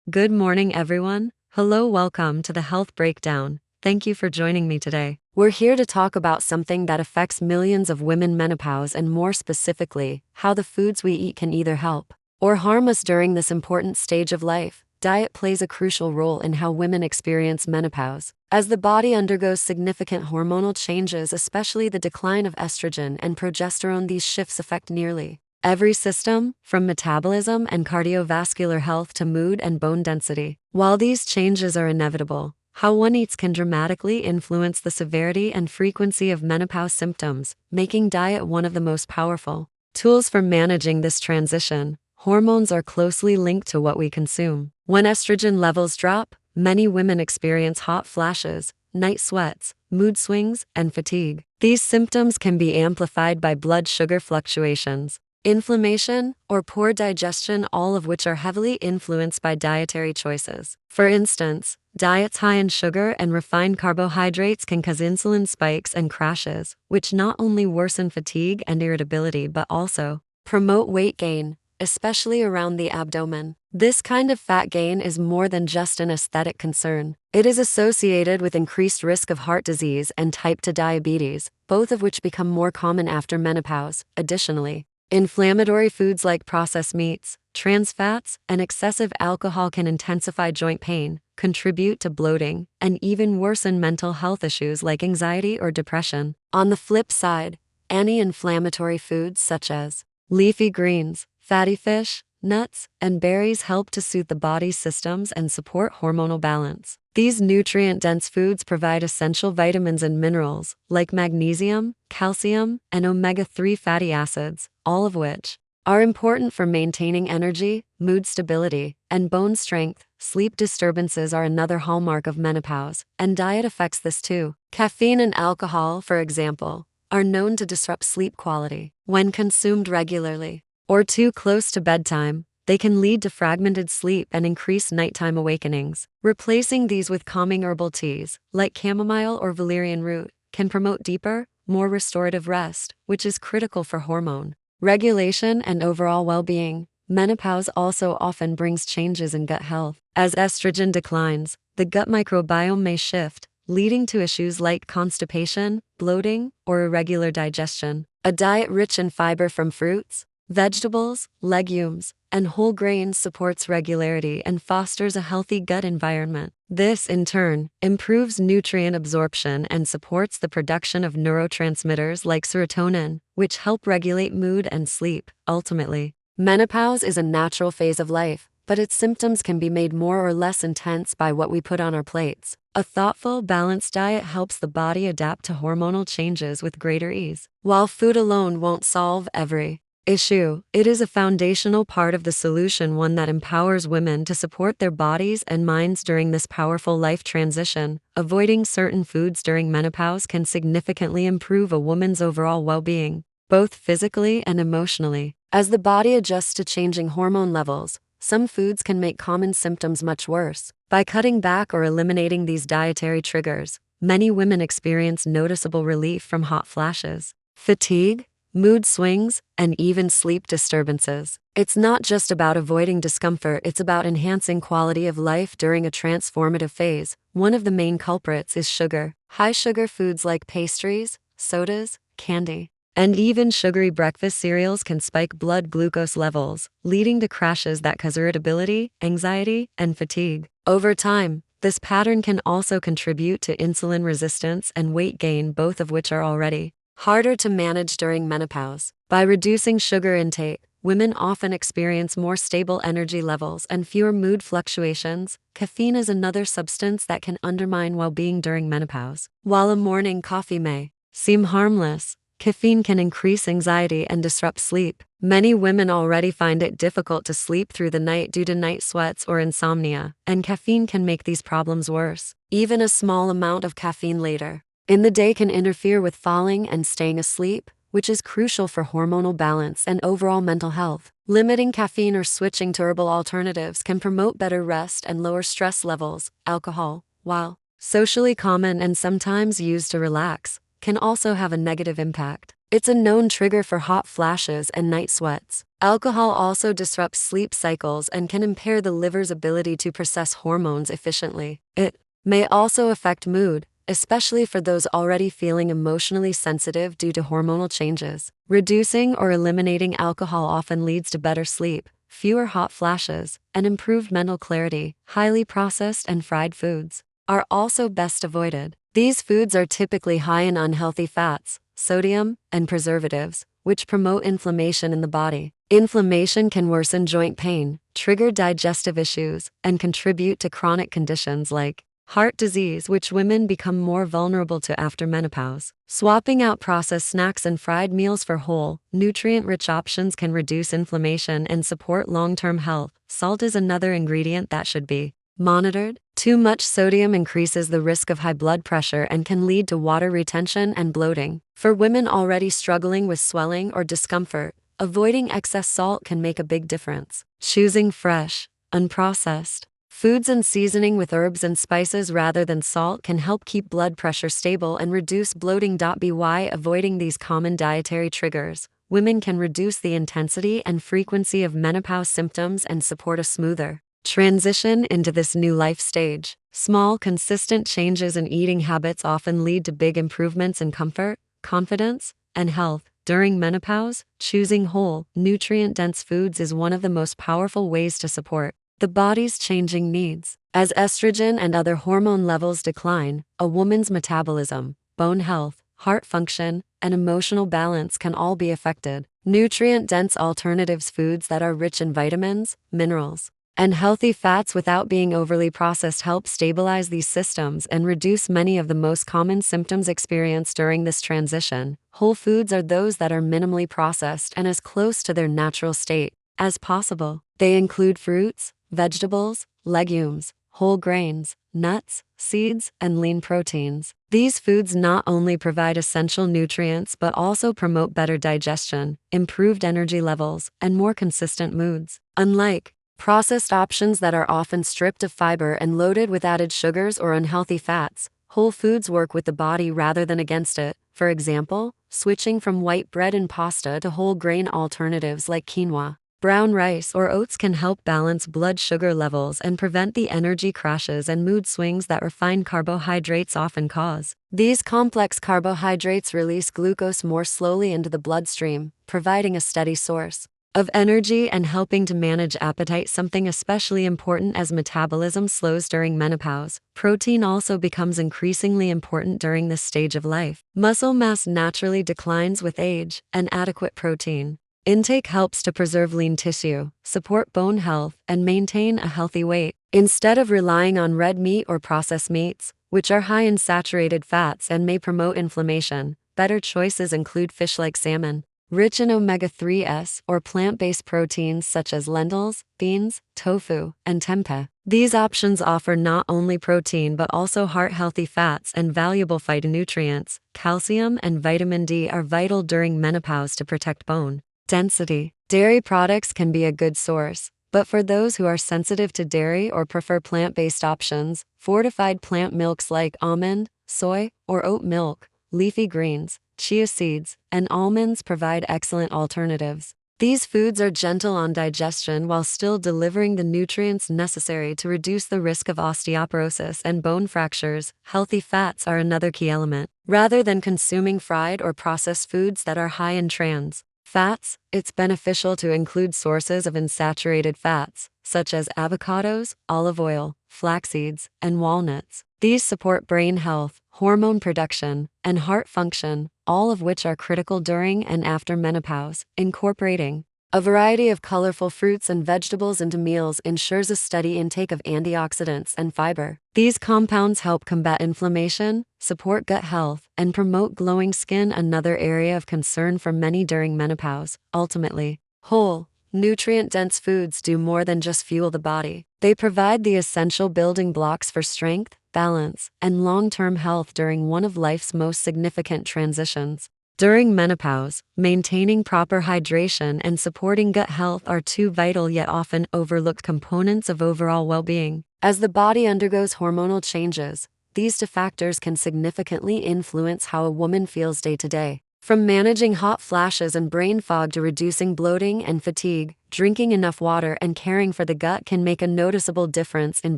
Good morning, everyone. Hello, welcome to the Health Breakdown. Thank you for joining me today. We're here to talk about something that affects millions of women: menopause, and more specifically, how the foods we eat can either help or harm us during this important stage of life. Diet plays a crucial role in how women experience menopause, as the body undergoes significant hormonal changes, especially the decline of estrogen and progesterone. These shifts affect nearly every system, from metabolism and cardiovascular health to mood and bone density. While these changes are inevitable, how one eats can dramatically influence the severity and frequency of menopause symptoms, making diet one of the most powerful tools for managing this transition. Hormones are closely linked to what we consume. When estrogen levels drop, many women experience hot flashes, night sweats, mood swings, and fatigue. These symptoms can be amplified by blood sugar fluctuations, inflammation, or poor digestion, all of which are heavily influenced by dietary choices. For instance, diets high in sugar and refined carbohydrates can cause insulin spikes and crashes, which not only worsen fatigue and irritability but also promote weight gain, especially around the abdomen. This kind of fat gain is more than just an aesthetic concern. It is associated with increased risk of heart disease and type 2 diabetes, both of which become more common after menopause. Additionally, inflammatory foods like processed meats, trans fats, and excessive alcohol can intensify joint pain, contribute to bloating, and even worsen mental health issues like anxiety or depression. On the flip side, anti-inflammatory foods such as leafy greens, fatty fish, nuts, and berries help to soothe the body's systems and support hormonal balance. These nutrient-dense foods provide essential vitamins and minerals, like magnesium, calcium, and omega-3 fatty acids, all of which are important for maintaining energy, mood stability, and bone strength. Sleep disturbances are another hallmark of menopause, and diet affects this too. Caffeine and alcohol, for example, are known to disrupt sleep quality. When consumed regularly or too close to bedtime, they can lead to fragmented sleep and increase nighttime awakenings. Replacing these with calming herbal teas, like chamomile or valerian root, can promote deeper, more restorative rest, which is critical for hormone regulation and overall well-being. Menopause also often brings changes in gut health. As estrogen declines, the gut microbiome may shift, leading to issues like constipation, bloating, or irregular digestion. A diet rich in fiber from fruits, vegetables, legumes, and whole grains supports regularity and fosters a healthy gut environment. This, in turn, improves nutrient absorption and supports the production of neurotransmitters like serotonin, which help regulate mood and sleep. Ultimately, menopause is a natural phase of life, but its symptoms can be made more or less intense by what we put on our plates. A thoughtful, balanced diet helps the body adapt to hormonal changes with greater ease. While food alone won't solve every issue, it is a foundational part of the solution, one that empowers women to support their bodies and minds during this powerful life transition. Avoiding certain foods during menopause can significantly improve a woman's overall well-being, both physically and emotionally. As the body adjusts to changing hormone levels, some foods can make common symptoms much worse. By cutting back or eliminating these dietary triggers, many women experience noticeable relief from hot flashes, fatigue, mood swings, and even sleep disturbances. It's not just about avoiding discomfort, it's about enhancing quality of life during a transformative phase. One of the main culprits is sugar. High sugar foods like pastries, sodas, candy, and even sugary breakfast cereals can spike blood glucose levels, leading to crashes that cause irritability, anxiety, and fatigue. Over time, this pattern can also contribute to insulin resistance and weight gain, both of which are already harder to manage during menopause. By reducing sugar intake, women often experience more stable energy levels and fewer mood fluctuations. Caffeine is another substance that can undermine well-being during menopause. While a morning coffee may seem harmless, caffeine can increase anxiety and disrupt sleep. Many women already find it difficult to sleep through the night due to night sweats or insomnia, and caffeine can make these problems worse. Even a small amount of caffeine later in the day can interfere with falling and staying asleep, which is crucial for hormonal balance and overall mental health. Limiting caffeine or switching to herbal alternatives can promote better rest and lower stress levels. Alcohol, while socially common and sometimes used to relax, can also have a negative impact. It's a known trigger for hot flashes and night sweats. Alcohol also disrupts sleep cycles and can impair the liver's ability to process hormones efficiently. It may also affect mood, especially for those already feeling emotionally sensitive due to hormonal changes. Reducing or eliminating alcohol often leads to better sleep, fewer hot flashes, and improved mental clarity. Highly processed and fried foods are also best avoided. These foods are typically high in unhealthy fats, sodium, and preservatives, which promote inflammation in the body. Inflammation can worsen joint pain, trigger digestive issues, and contribute to chronic conditions like heart disease, which women become more vulnerable to after menopause. Swapping out processed snacks and fried meals for whole, nutrient-rich options can reduce inflammation and support long-term health. Salt is another ingredient that should be monitored. Too much sodium increases the risk of high blood pressure and can lead to water retention and bloating. For women already struggling with swelling or discomfort, avoiding excess salt can make a big difference. Choosing fresh, unprocessed foods and seasoning with herbs and spices rather than salt can help keep blood pressure stable and reduce bloating. By avoiding these common dietary triggers, women can reduce the intensity and frequency of menopause symptoms and support a smoother transition into this new life stage. Small, consistent changes in eating habits often lead to big improvements in comfort, confidence, and health. During menopause, choosing whole, nutrient-dense foods is one of the most powerful ways to support the body's changing needs. As estrogen and other hormone levels decline, a woman's metabolism, bone health, heart function, and emotional balance can all be affected. Nutrient-dense alternatives, foods that are rich in vitamins, minerals, and healthy fats without being overly processed, help stabilize these systems and reduce many of the most common symptoms experienced during this transition. Whole foods are those that are minimally processed and as close to their natural state as possible. They include fruits, vegetables, legumes, whole grains, nuts, seeds, and lean proteins. These foods not only provide essential nutrients but also promote better digestion, improved energy levels, and more consistent moods. Unlike processed options that are often stripped of fiber and loaded with added sugars or unhealthy fats, whole foods work with the body rather than against it. For example, switching from white bread and pasta to whole grain alternatives like quinoa, brown rice, or oats can help balance blood sugar levels and prevent the energy crashes and mood swings that refined carbohydrates often cause. These complex carbohydrates release glucose more slowly into the bloodstream, providing a steady source of energy and helping to manage appetite, something especially important as metabolism slows during menopause. Protein also becomes increasingly important during this stage of life. Muscle mass naturally declines with age, and adequate protein intake helps to preserve lean tissue, support bone health, and maintain a healthy weight. Instead of relying on red meat or processed meats, which are high in saturated fats and may promote inflammation, better choices include fish like salmon, rich in omega-3s, or plant-based proteins such as lentils, beans, tofu, and tempeh. These options offer not only protein but also heart-healthy fats and valuable phytonutrients. Calcium and vitamin D are vital during menopause to protect bone density. Dairy products can be a good source, but for those who are sensitive to dairy or prefer plant-based options, fortified plant milks like almond, soy, or oat milk, leafy greens, chia seeds, and almonds provide excellent alternatives. These foods are gentle on digestion while still delivering the nutrients necessary to reduce the risk of osteoporosis and bone fractures. Healthy fats are another key element. Rather than consuming fried or processed foods that are high in trans fats, it's beneficial to include sources of unsaturated fats, such as avocados, olive oil, flax seeds, and walnuts. These support brain health, hormone production, and heart function, all of which are critical during and after menopause. Incorporating a variety of colorful fruits and vegetables into meals ensures a steady intake of antioxidants and fiber. These compounds help combat inflammation, support gut health, and promote glowing skin, another area of concern for many during menopause. Ultimately, whole, nutrient-dense foods do more than just fuel the body. They provide the essential building blocks for strength, balance, and long-term health during one of life's most significant transitions. During menopause, maintaining proper hydration and supporting gut health are two vital yet often overlooked components of overall well-being. As the body undergoes hormonal changes, these two factors can significantly influence how a woman feels day to day. From managing hot flashes and brain fog to reducing bloating and fatigue, drinking enough water and caring for the gut can make a noticeable difference in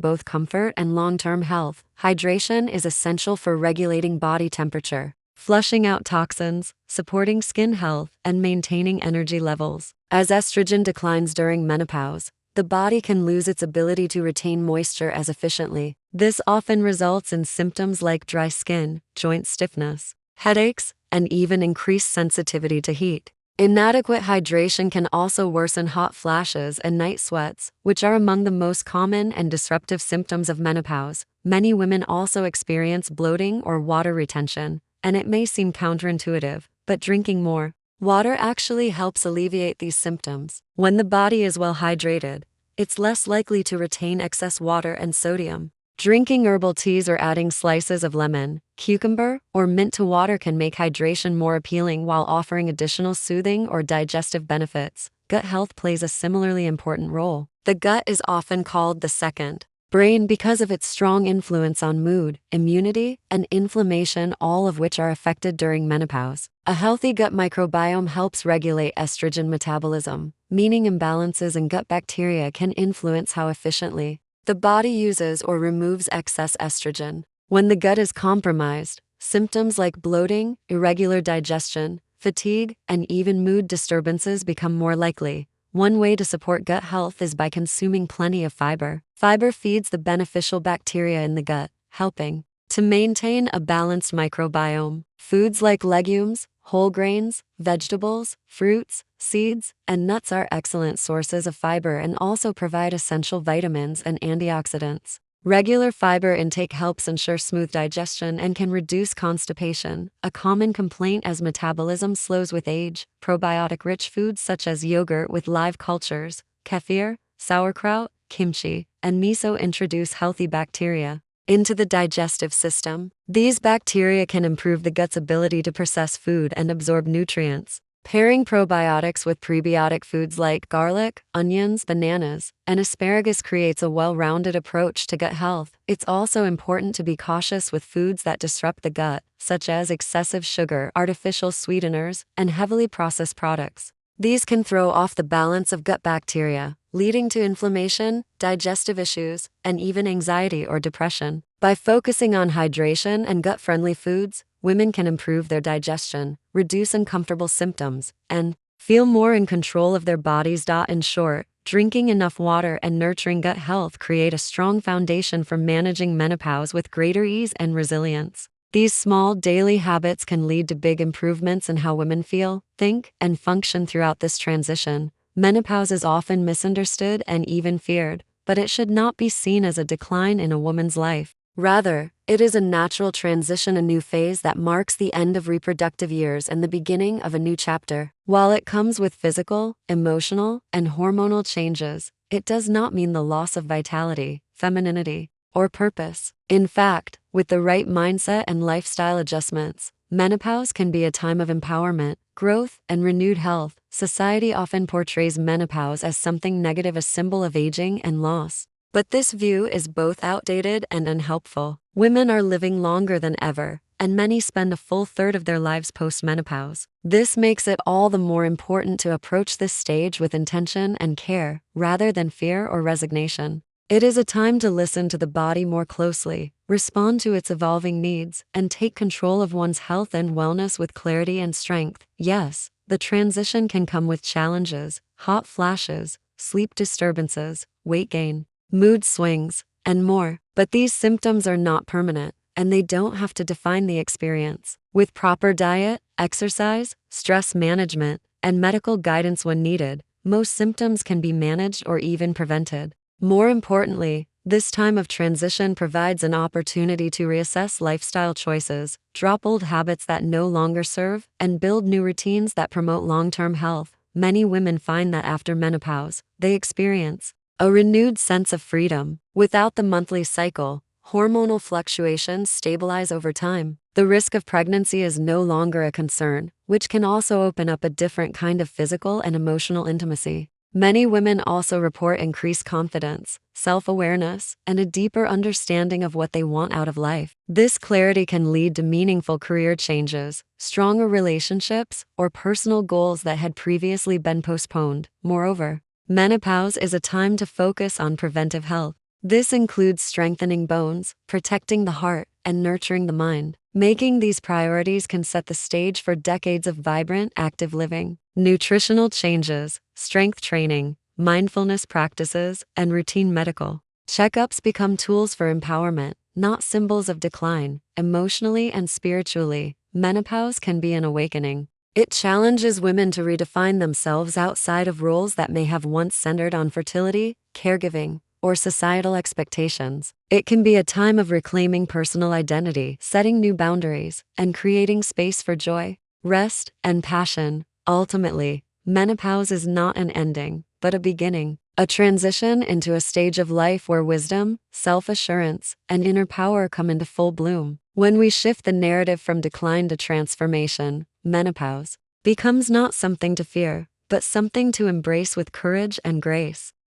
both comfort and long-term health. Hydration is essential for regulating body temperature, flushing out toxins, supporting skin health, and maintaining energy levels. As estrogen declines during menopause, the body can lose its ability to retain moisture as efficiently. This often results in symptoms like dry skin, joint stiffness, headaches, and even increased sensitivity to heat. Inadequate hydration can also worsen hot flashes and night sweats, which are among the most common and disruptive symptoms of menopause. Many women also experience bloating or water retention, and it may seem counterintuitive, but drinking more water actually helps alleviate these symptoms. When the body is well hydrated, it's less likely to retain excess water and sodium. Drinking herbal teas or adding slices of lemon, cucumber, or mint to water can make hydration more appealing while offering additional soothing or digestive benefits. Gut health plays a similarly important role. The gut is often called the second brain because of its strong influence on mood, immunity, and inflammation, all of which are affected during menopause. A healthy gut microbiome helps regulate estrogen metabolism, meaning imbalances in gut bacteria can influence how efficiently the body uses or removes excess estrogen. When the gut is compromised, symptoms like bloating, irregular digestion, fatigue, and even mood disturbances become more likely. One way to support gut health is by consuming plenty of fiber. Fiber feeds the beneficial bacteria in the gut, helping to maintain a balanced microbiome. Foods like legumes, whole grains, vegetables, fruits, seeds, and nuts are excellent sources of fiber and also provide essential vitamins and antioxidants. Regular fiber intake helps ensure smooth digestion and can reduce constipation, a common complaint as metabolism slows with age. Probiotic-rich foods such as yogurt with live cultures, kefir, sauerkraut, kimchi, and miso introduce healthy bacteria into the digestive system. These bacteria can improve the gut's ability to process food and absorb nutrients. Pairing probiotics with prebiotic foods like garlic, onions, bananas, and asparagus creates a well-rounded approach to gut health. It's also important to be cautious with foods that disrupt the gut, such as excessive sugar, artificial sweeteners, and heavily processed products. These can throw off the balance of gut bacteria, leading to inflammation, digestive issues, and even anxiety or depression. By focusing on hydration and gut-friendly foods, women can improve their digestion, reduce uncomfortable symptoms, and feel more in control of their bodies. In short, drinking enough water and nurturing gut health create a strong foundation for managing menopause with greater ease and resilience. These small daily habits can lead to big improvements in how women feel, think, and function throughout this transition. Menopause is often misunderstood and even feared, but it should not be seen as a decline in a woman's life. Rather, it is a natural transition, a new phase that marks the end of reproductive years and the beginning of a new chapter. While it comes with physical, emotional, and hormonal changes, it does not mean the loss of vitality, femininity, or purpose. In fact, with the right mindset and lifestyle adjustments, menopause can be a time of empowerment, growth, and renewed health. Society often portrays menopause as something negative, a symbol of aging and loss. But this view is both outdated and unhelpful. Women are living longer than ever, and many spend a full third of their lives post-menopause. This makes it all the more important to approach this stage with intention and care, rather than fear or resignation. It is a time to listen to the body more closely, respond to its evolving needs, and take control of one's health and wellness with clarity and strength. Yes, the transition can come with challenges, hot flashes, sleep disturbances, weight gain, mood swings, and more. But these symptoms are not permanent, and they don't have to define the experience. With proper diet, exercise, stress management, and medical guidance when needed, most symptoms can be managed or even prevented. More importantly, this time of transition provides an opportunity to reassess lifestyle choices, drop old habits that no longer serve, and build new routines that promote long-term health. Many women find that after menopause, they experience a renewed sense of freedom. Without the monthly cycle, hormonal fluctuations stabilize over time. The risk of pregnancy is no longer a concern, which can also open up a different kind of physical and emotional intimacy. Many women also report increased confidence, self-awareness, and a deeper understanding of what they want out of life. This clarity can lead to meaningful career changes, stronger relationships, or personal goals that had previously been postponed. Moreover, menopause is a time to focus on preventive health. This includes strengthening bones, protecting the heart, and nurturing the mind. Making these priorities can set the stage for decades of vibrant, active living. Nutritional changes, strength training, mindfulness practices, and routine medical checkups become tools for empowerment, not symbols of decline. Emotionally and spiritually, menopause can be an awakening. It challenges women to redefine themselves outside of roles that may have once centered on fertility, caregiving, or societal expectations. It can be a time of reclaiming personal identity, setting new boundaries, and creating space for joy, rest, and passion. Ultimately, menopause is not an ending, but a beginning, a transition into a stage of life where wisdom, self-assurance, and inner power come into full bloom. When we shift the narrative from decline to transformation, menopause becomes not something to fear, but something to embrace with courage and grace.